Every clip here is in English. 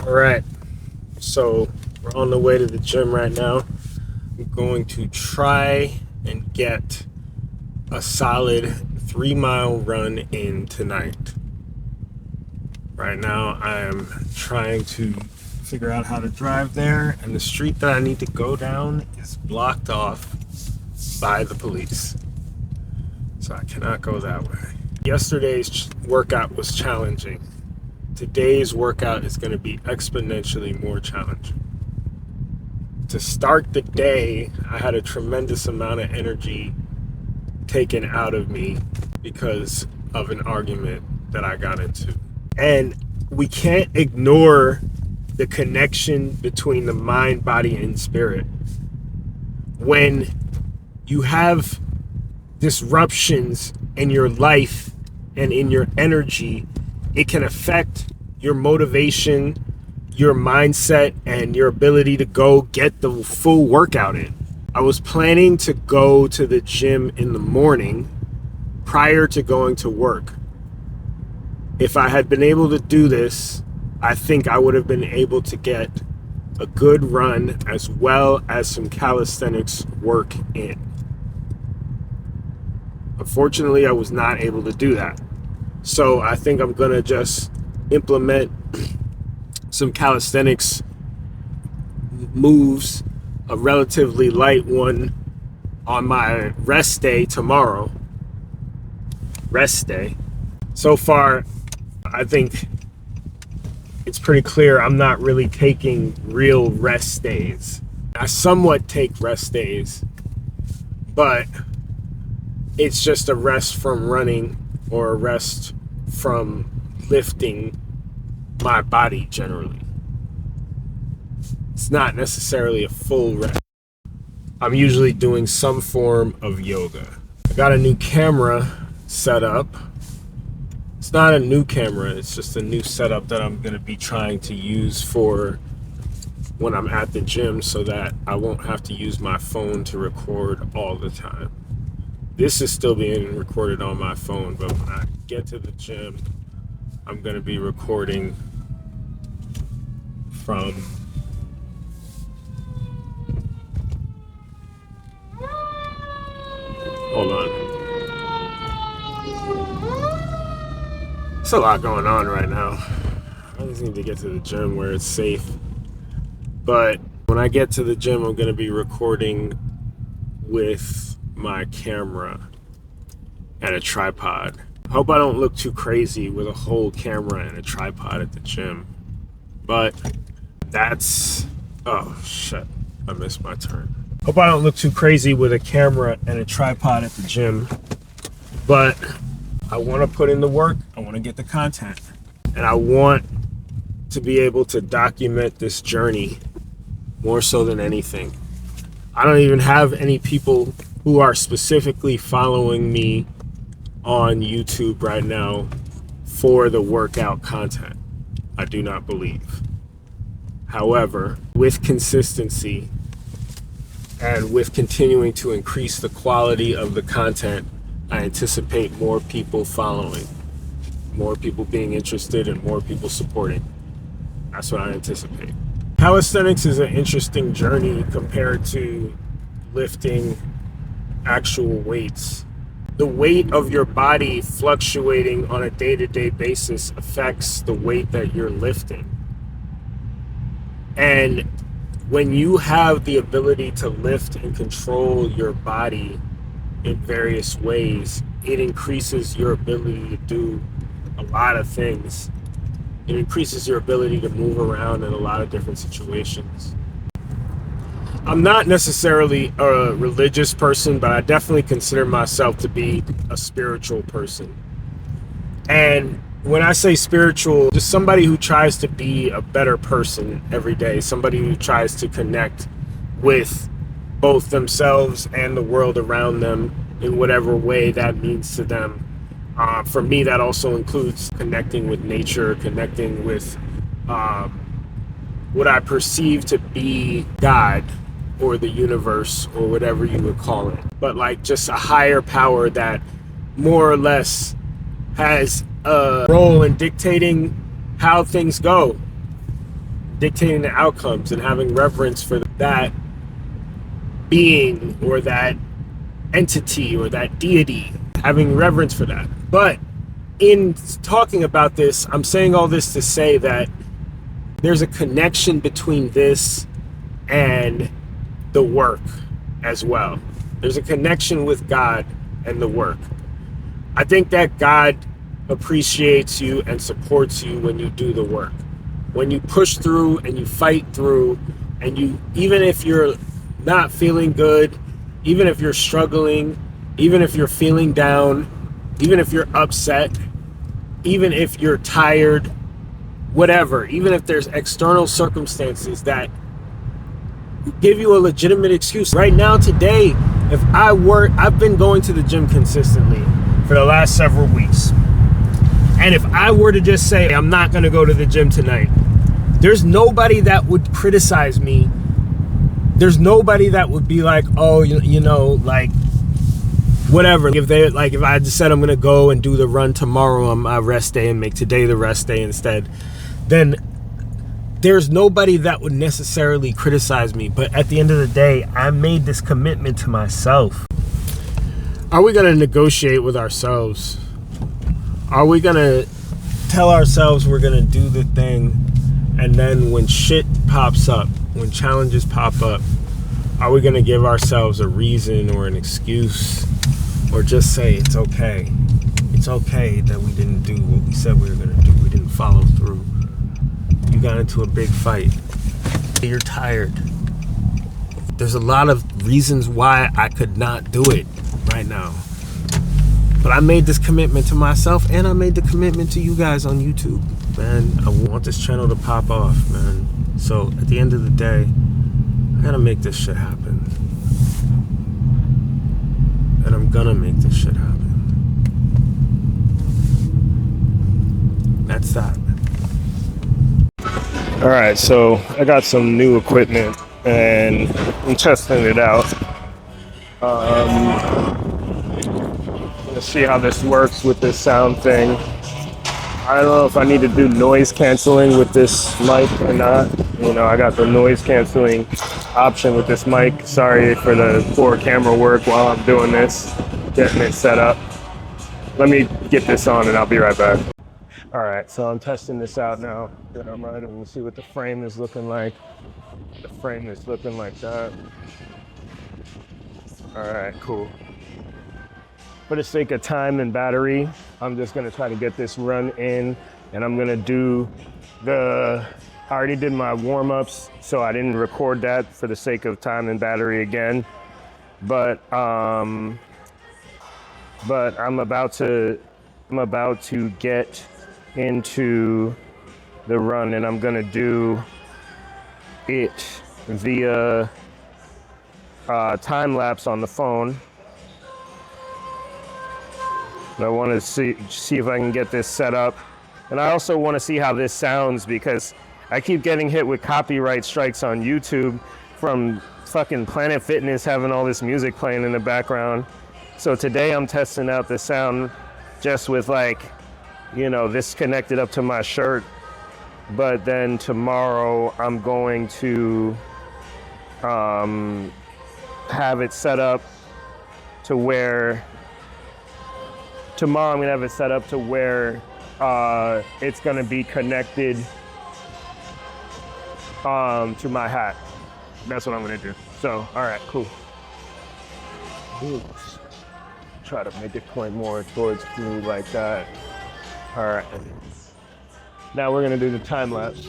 All right, so we're on the way to the gym right now. I'm going to try and get a solid 3 mile run in tonight. Right now, I am trying to figure out how to drive there, and the street that I need to go down is blocked off by the police. So I cannot go that way. Yesterday's workout was challenging. Today's workout is going to be exponentially more challenging. To start the day, I had a tremendous amount of energy taken out of me because of an argument that I got into. And we can't ignore the connection between the mind, body, and spirit. When you have disruptions in your life and in your energy, it can affect your motivation, your mindset, and your ability to go get the full workout in. I was planning to go to the gym in the morning prior to going to work. If I had been able to do this, I think I would have been able to get a good run as well as some calisthenics work in. Unfortunately, I was not able to do that. So I think I'm gonna just implement some calisthenics moves, a relatively light one on my rest day tomorrow. Rest day. So far, I think it's pretty clear I'm not really taking real rest days. I somewhat take rest days, but it's just a rest from running or a rest from lifting my body generally. It's not necessarily a full rest. I'm usually doing some form of yoga. I got a new camera set up. It's not a new camera, it's just a new setup that I'm going to be trying to use for when I'm at the gym so that I won't have to use my phone to record all the time. This is still being recorded on my phone, but when I get to the gym, I'm going to be recording from hold on. There's a lot going on right now. I just need to get to the gym where it's safe. But when I get to the gym, I'm going to be recording with my camera and a tripod. I hope I don't look too crazy with a whole camera and a tripod at the gym. But that's... oh, shit. I missed my turn. Hope I don't look too crazy with a camera and a tripod at the gym. But I want to put in the work. I want to get the content. And I want to be able to document this journey more so than anything. I don't even have any people who are specifically following me on YouTube right now for the workout content. I do not believe. However, with consistency and with continuing to increase the quality of the content, I anticipate more people following, more people being interested, and more people supporting. That's what I anticipate. Calisthenics is an interesting journey compared to lifting actual weights. The weight of your body fluctuating on a day-to-day basis affects the weight that you're lifting. And when you have the ability to lift and control your body in various ways, it increases your ability to do a lot of things. It increases your ability to move around in a lot of different situations. I'm not necessarily a religious person, but I definitely consider myself to be a spiritual person. And when I say spiritual, just somebody who tries to be a better person every day, somebody who tries to connect with both themselves and the world around them in whatever way that means to them. For me, that also includes connecting with nature, connecting with what I perceive to be God or the universe or whatever you would call it. But like just a higher power that more or less has a role in dictating how things go. dictating the outcomes and having reverence for that being or that entity or that deity, having reverence for that. But in talking about this, I'm saying all this to say that there's a connection between this and the work as well. There's a connection with God and the work. I think that God appreciates you and supports you when you do the work. When you push through and you fight through, and you, even if you're not feeling good, even if you're struggling, even if you're feeling down, even if you're upset, even if you're tired, whatever, even if there's external circumstances that give you a legitimate excuse. Right now, today, I've been going to the gym consistently for the last several weeks. And if I were to just say, I'm not going to go to the gym tonight, there's nobody that would criticize me. There's nobody that would be like, oh, you know, like, whatever. If I just said I'm going to go and do the run tomorrow on my rest day and make today the rest day instead, then there's nobody that would necessarily criticize me. But at the end of the day, I made this commitment to myself. Are we going to negotiate with ourselves? Are we going to tell ourselves we're going to do the thing, and then when shit pops up, when challenges pop up, are we going to give ourselves a reason or an excuse, or just say it's okay? It's okay that we didn't do what we said we were going to do. We didn't follow through. You got into a big fight. You're tired. There's a lot of reasons why I could not do it right now. But I made this commitment to myself, and I made the commitment to you guys on YouTube, man. I want this channel to pop off, man. So at the end of the day, I gotta make this shit happen. And I'm gonna make this shit happen. That's that. All right, so I got some new equipment and I'm testing it out. Let's see how this works with this sound thing. I don't know if I need to do noise canceling with this mic or not. You know, I got the noise canceling option with this mic. Sorry for the poor camera work while I'm doing this, getting it set up. Let me get this on and I'll be right back. All right, so I'm testing this out now. Then I'm right, and we'll see what the frame is looking like. The frame is looking like that. All right, cool. For the sake of time and battery, I'm just gonna try to get this run in, and I'm gonna do I already did my warm-ups, so I didn't record that for the sake of time and battery again. But I'm about to get into the run, and I'm gonna do it via time lapse on the phone. And I want to see if I can get this set up, and I also want to see how this sounds, because I keep getting hit with copyright strikes on YouTube from fucking Planet Fitness having all this music playing in the background. So today I'm testing out the sound just with, like, you know, this connected up to my shirt. But then tomorrow I'm going to have it set up to where it's going to be connected to my hat. That's what I'm going to do. So, all right, cool. Oops. Try to make it point more towards me like that. All right. Now we're going to do the time lapse.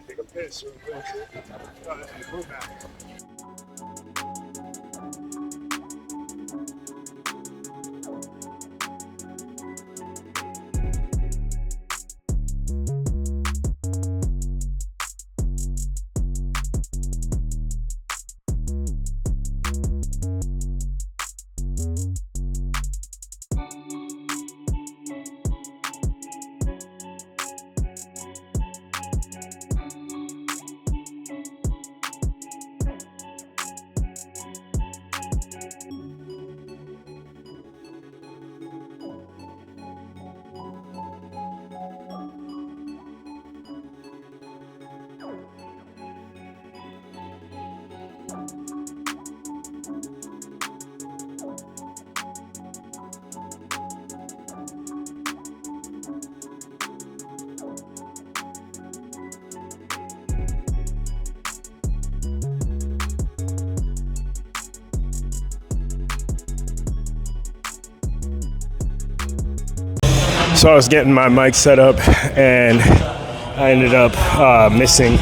take a piss real quick. Move back. So I was getting my mic set up and I ended up missing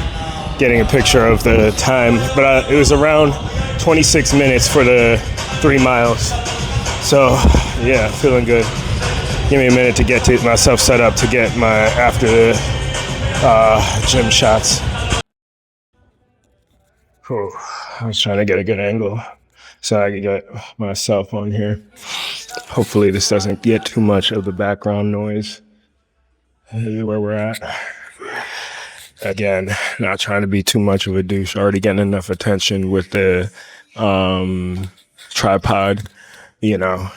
getting a picture of the time, but it was around 26 minutes for the 3 miles. So yeah, feeling good. Give me a minute to get myself set up to get my after the gym shots. Cool. I was trying to get a good angle so I could get myself on here. Hopefully this doesn't get too much of the background noise. Where we're at. Again, not trying to be too much of a douche. Already getting enough attention with the tripod, you know.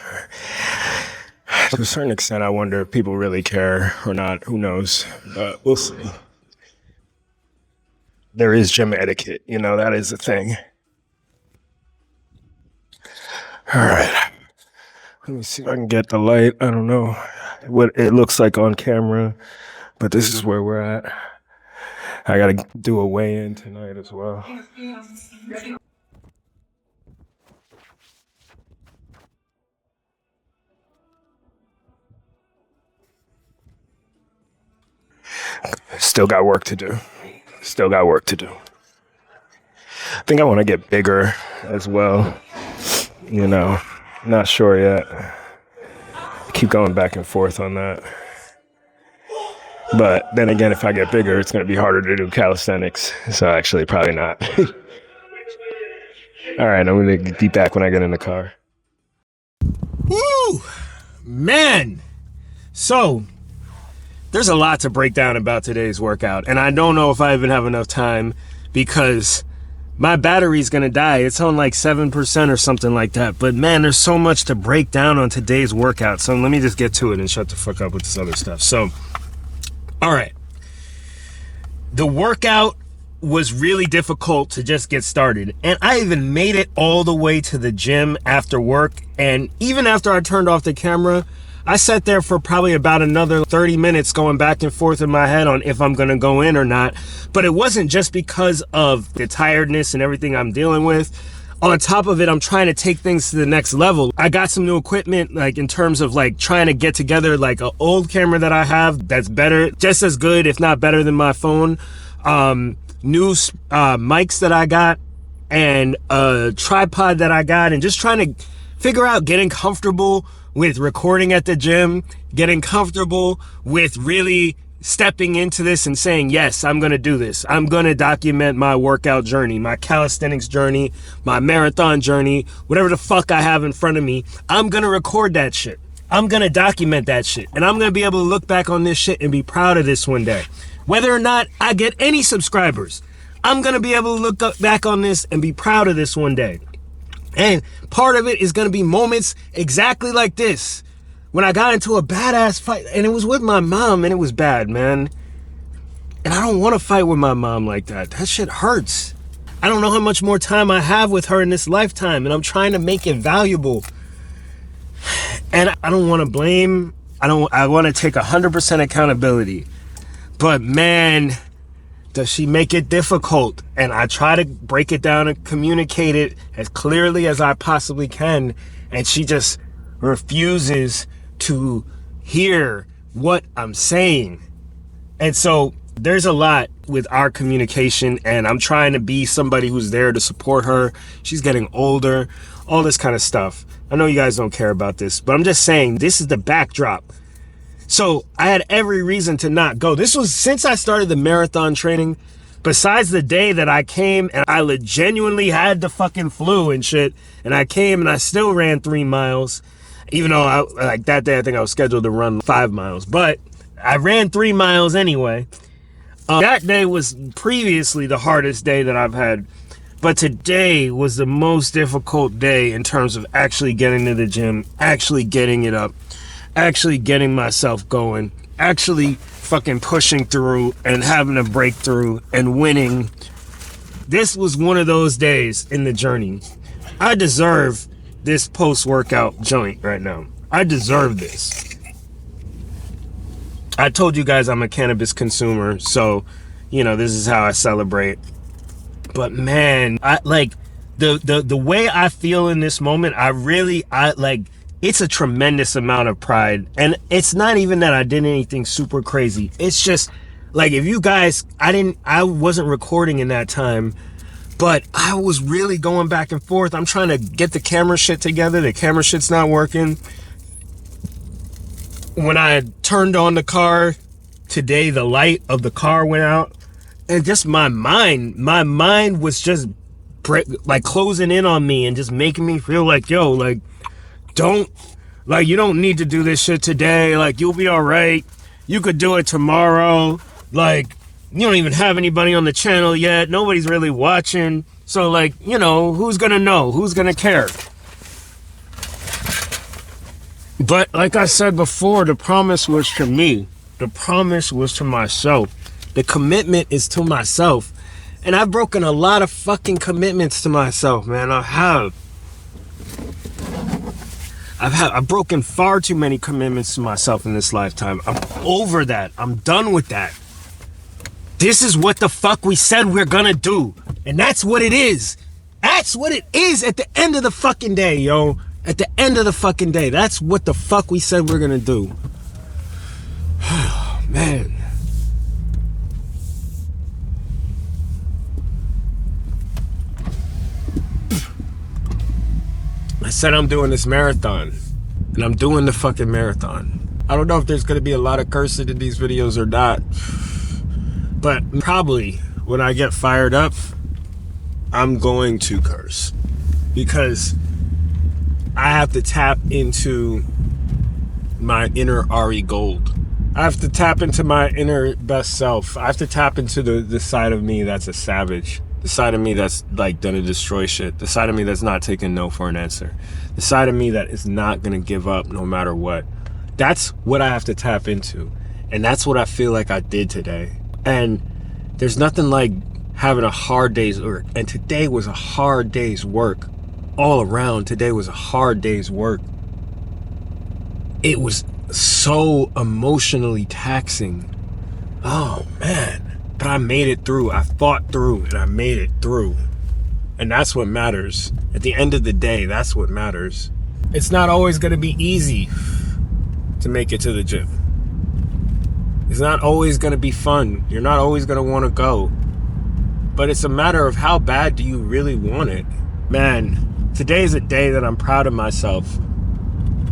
To a certain extent, I wonder if people really care or not. Who knows? But we'll see. There is gym etiquette, you know, that is a thing. All right. Let me see if I can get the light. I don't know what it looks like on camera, but this is where we're at. I got to do a weigh-in tonight as well. Still got work to do. Still got work to do. I think I want to get bigger as well. You know, not sure yet. Keep going back and forth on that. But then again, if I get bigger, it's going to be harder to do calisthenics. So actually, probably not. All right, I'm going to be back when I get in the car. Woo! Man! So, there's a lot to break down about today's workout. And I don't know if I even have enough time because my battery's going to die. It's on like 7% or something like that. But man, there's so much to break down on today's workout. So let me just get to it and shut the fuck up with this other stuff. So, all right. The workout was really difficult to just get started. And I even made it all the way to the gym after work. And even after I turned off the camera, I sat there for probably about another 30 minutes going back and forth in my head on if I'm going to go in or not. But it wasn't just because of the tiredness and everything I'm dealing with. On top of it, I'm trying to take things to the next level. I got some new equipment, like in terms of like trying to get together like an old camera that I have that's better, just as good, if not better than my phone. New mics that I got and a tripod that I got, and just trying to figure out getting comfortable with recording at the gym, getting comfortable with really stepping into this and saying, yes, I'm going to do this. I'm going to document my workout journey, my calisthenics journey, my marathon journey, whatever the fuck I have in front of me. I'm going to record that shit. I'm going to document that shit. And I'm going to be able to look back on this shit and be proud of this one day. Whether or not I get any subscribers, I'm going to be able to look back on this and be proud of this one day. And part of it is going to be moments exactly like this. When I got into a badass fight, and it was with my mom, and it was bad, man. And I don't want to fight with my mom like that. That shit hurts. I don't know how much more time I have with her in this lifetime, and I'm trying to make it valuable. And I don't want to blame. I want to take 100% accountability. But man, does she make it difficult? And I try to break it down and communicate it as clearly as I possibly can. And she just refuses to hear what I'm saying. And so there's a lot with our communication, and I'm trying to be somebody who's there to support her. She's getting older, all this kind of stuff. I know you guys don't care about this, but I'm just saying this is the backdrop. So I had every reason to not go. This was since I started the marathon training, besides the day that I came and I genuinely had the fucking flu and shit, and I came and I still ran 3 miles, even though like that day I think I was scheduled to run 5 miles, but I ran 3 miles anyway. That day was previously the hardest day that I've had, but today was the most difficult day in terms of actually getting to the gym, actually getting it up, actually getting myself going, actually fucking pushing through and having a breakthrough and winning. This was one of those days in the journey. I deserve this post-workout joint right now. I deserve this. I told you guys I'm a cannabis consumer, so, you know, this is how I celebrate. But man, I like the way I feel in this moment. I like, it's a tremendous amount of pride, and it's not even that I did anything super crazy. It's just like, if you guys, I wasn't recording in that time, but I was really going back and forth. I'm trying to get the camera shit together. The camera shit's not working. When I turned on the car today, the light of the car went out, and just my mind was just like closing in on me and just making me feel like, yo, like, you don't need to do this shit today. Like, you'll be all right. You could do it tomorrow. Like, you don't even have anybody on the channel yet. Nobody's really watching. So, like, you know, who's gonna know? Who's gonna care? But like I said before, the promise was to me. The promise was to myself. The commitment is to myself. And I've broken a lot of fucking commitments to myself, man. I've broken far too many commitments to myself in this lifetime. I'm over that. I'm done with that. This is what the fuck we said we're gonna do. And that's what it is. That's what it is at the end of the fucking day, yo. At the end of the fucking day. That's what the fuck we said we're gonna do. Oh, man. I said I'm doing this marathon, and I'm doing the fucking marathon. I don't know if there's gonna be a lot of cursing in these videos or not, but probably when I get fired up, I'm going to curse, because I have to tap into my inner Ari Gold. I have to tap into my inner best self. I have to tap into the side of me that's a savage. The side of me that's like gonna destroy shit. The side of me that's not taking no for an answer. The side of me that is not gonna give up no matter what. That's what I have to tap into. And that's what I feel like I did today. And there's nothing like having a hard day's work. And today was a hard day's work. All around, today was a hard day's work. It was so emotionally taxing. Oh man. But I made it through. I fought through, and I made it through. And that's what matters. At the end of the day, that's what matters. It's not always going to be easy to make it to the gym. It's not always going to be fun. You're not always going to want to go. But it's a matter of how bad do you really want it. Man, today is a day that I'm proud of myself.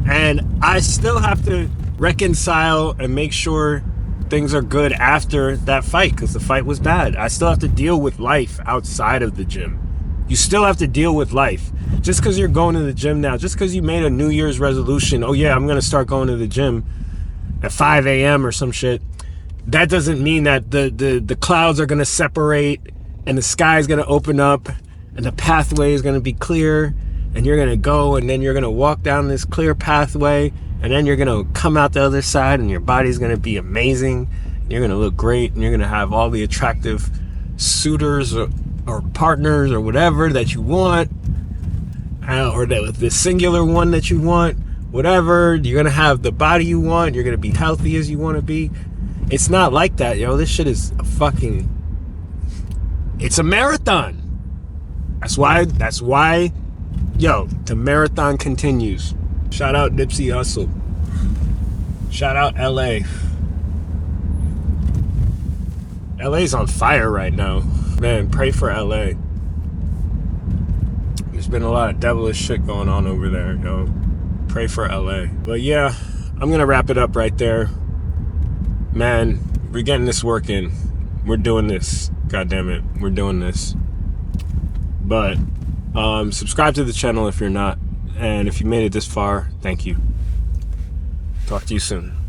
And I still have to reconcile and make sure things are good after that fight, because the fight was bad. I still have to deal with life outside of the gym. You still have to deal with life. Just because you're going to the gym now, just because you made a New Year's resolution, oh yeah, I'm going to start going to the gym at 5 a.m. or some shit, that doesn't mean that the clouds are going to separate and the sky is going to open up and the pathway is going to be clear, and you're going to go, and then you're going to walk down this clear pathway, and then you're going to come out the other side, and your body's going to be amazing. You're going to look great, and you're going to have all the attractive suitors or partners or whatever that you want, or the singular one that you want, whatever. You're going to have the body you want. You're going to be healthy as you want to be. It's not like that, yo. This shit is it's a marathon. That's why, yo, the marathon continues. Shout out Nipsey Hussle. Shout out LA. LA's on fire right now. Man, pray for LA. There's been a lot of devilish shit going on over there, yo. Pray for LA. But yeah, I'm gonna wrap it up right there. Man, we're getting this working. We're doing this. God damn it. We're doing this. But subscribe to the channel if you're not. And if you made it this far, thank you. Talk to you soon.